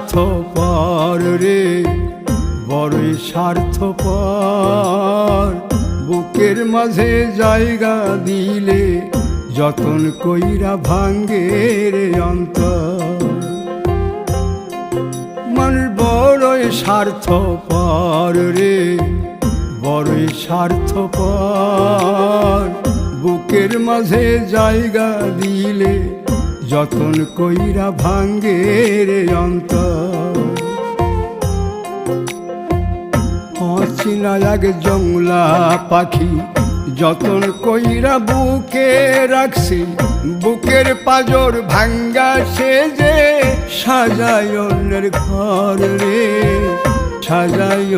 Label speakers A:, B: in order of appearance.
A: স্বার্থপর রে, বড়ই স্বার্থপর। বুকের মাঝে জায়গা দিলে যতন কইরা ভাঙ্গে রে অন্তর। মানুষ বড়ই স্বার্থপর রে, বড়ই স্বার্থপর। বুকের মাঝে জায়গা দিলে যতন কইরা ভাঙ্গে রে অন্তর। অচিনা এক জংলা পাখি যতন কইরা বুকে রাখছি, বুকের পাজর ভাঙ্গা সে যে সাজায় অন্যের ঘর রে, সাজায়